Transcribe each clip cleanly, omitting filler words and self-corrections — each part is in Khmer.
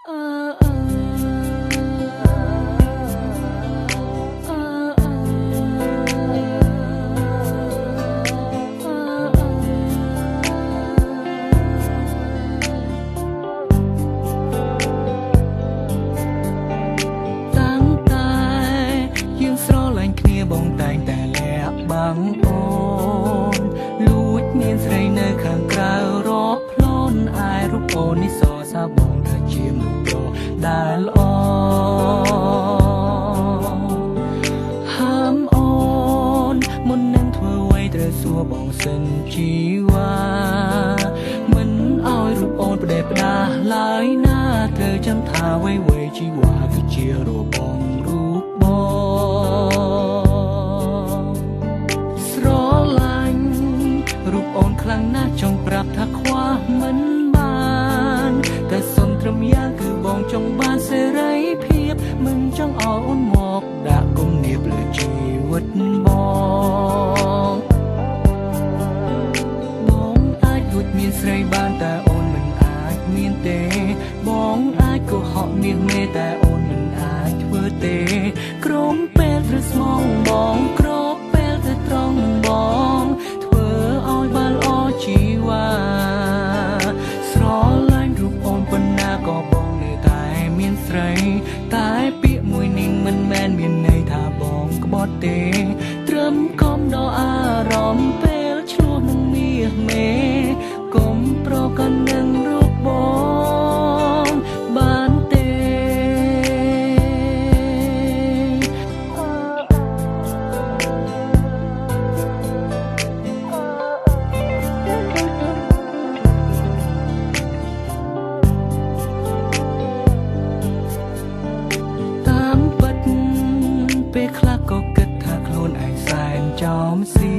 បងតែងតែលាក់បាំងអូនលួចមានស្រីនៅខាងក្រៅរាប់ផ្លន់អាយរូបអូននេះសរសាបងថាជាមនុស្សប្រដែលល្អហាមអូនមុននឹងធ្វើអ្វីត្រូវសួរបងសិនជីវ៉ាមិនឲ្យរូបអូនផ្ដេសផ្ដាសឡើយណាត្រូវចាំថាអ្វីជីវ៉ាគឺជារូបបងរូបអូនខ្លាំងណាស់ចង់ប្រាប់ថាខ្វះមិនបានតែសុំត្រឹមយ៉ាងគឺបងចង់បានសេរីភាពមិនចង់ឲ្យអូនមកដាក់គំនាបលើជីវិតបងអាចលួចមានស្រីបានតែអូនមិនអាចមានទេបងអាចកុហកមាសមេតែអូនមិនអាចធ្វើទេក្រុមពេលឬស្មងបងគ្របពេលទៅត្រង់បងជីវ៉ាស្រឡាញ់រូបអូនប៉ុណ្ណាក៏បងនៅតែមានស្រីតែពាក្យមួយនេះមិនមែនមានន័យថាបងក្បត់ទេត្រឹមកុំដល់អារម្មណ៍ពេលឆ្លោះនឹងមាសមេកុំប្រកាន់នឹងរូបបងបានទេពេលខ្លះក៏គិតថាខ្លួនឯងសែនចោមសៀ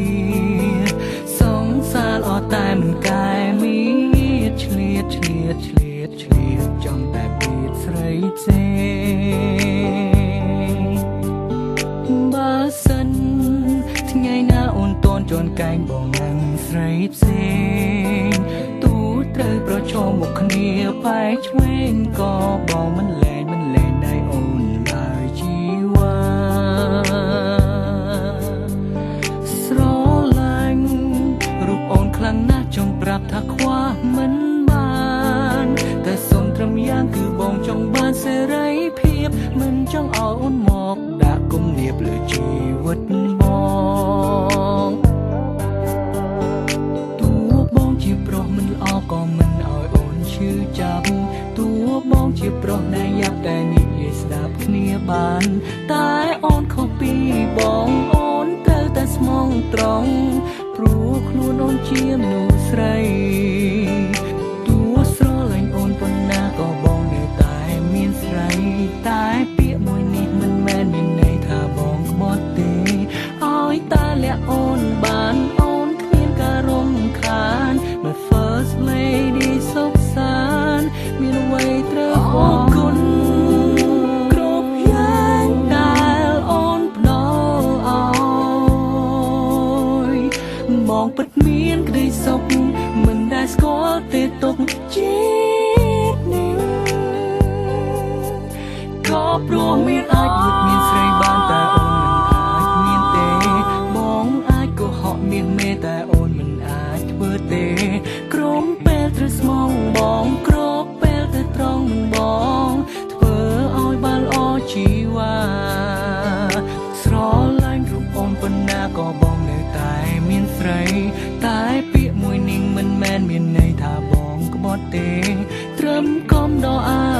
សងសាលអត់តែមិនកែមានឆ្លៀតចង់តែពីស្រីផ្សេងបើសិនថ្ងៃណាអូនតន់ជន់កែងបងនឹងស្រីផ្សេងទូត្រូវប្រឈមមុខគ្នាបែកឆ្វេងក៏បងមិនលែងដៃអូនឡើយជីវ៉ាស្រឡាញ់រូបអូនខ្លាំងណាស់ចង់ប្រាប់ថាខ្វះមិនបានតែសុំត្រឹមយ៉ាងគឺបងចង់បានសេរីភាពមិនចង់ឲ្យអូនមកដាក់គំនាបលើជីវិតបងទោះបងជាប្រុសមិនល្អក៏មិនឲ្យអូនឈឺចាប់ទោះបងជាប្រុសដែលយ៉ាប់តែនិយាយស្ដាប់គ្នាបានតែអូនខុសពីបងអូនត្រូវតែស្មងត្រង់ព្រោះខ្លួនអូនជាមនុស្សស្រីទោះស្រឡាញ់អូនប៉ុណ្ណាក៏បងនៅតែមានស្រីតែពាក្យមួយនេះមិនមែនមានន័យថាបងក្បត់ទេឲ្យតែលាក់អូនបានអូនគ្មានការរំខាន My first lady សុខសាន្តមានអ្វីត្រូវអរគុណគ្រប់យ៉ាងដែលអូនផ្ដល់ឲ្យបងពិតមានក្តីសុខមិនដែលស្គាល់ទេទុកជាតិនេះក៏ព្រោះមានអាចលួចមានស្រីបានតែអូនមិនអាចមានទេបងអាចកុហកមាសមេតែអូនមិនអាចធ្វើទេក្រុមពេលត្រូវស្មងបងគ្របពេលទៅត្រង់បងធ្វើឲ្យបានល្អជីវ៉ាស្រឡាញ់រូបអូនប៉ុណ្ណាក៏បងនៅតែមានស្រីតែពាក្យមួយនេះមិនមែនមានន័យថាបងក្បត់ទេត្រឹមកុំដល់អា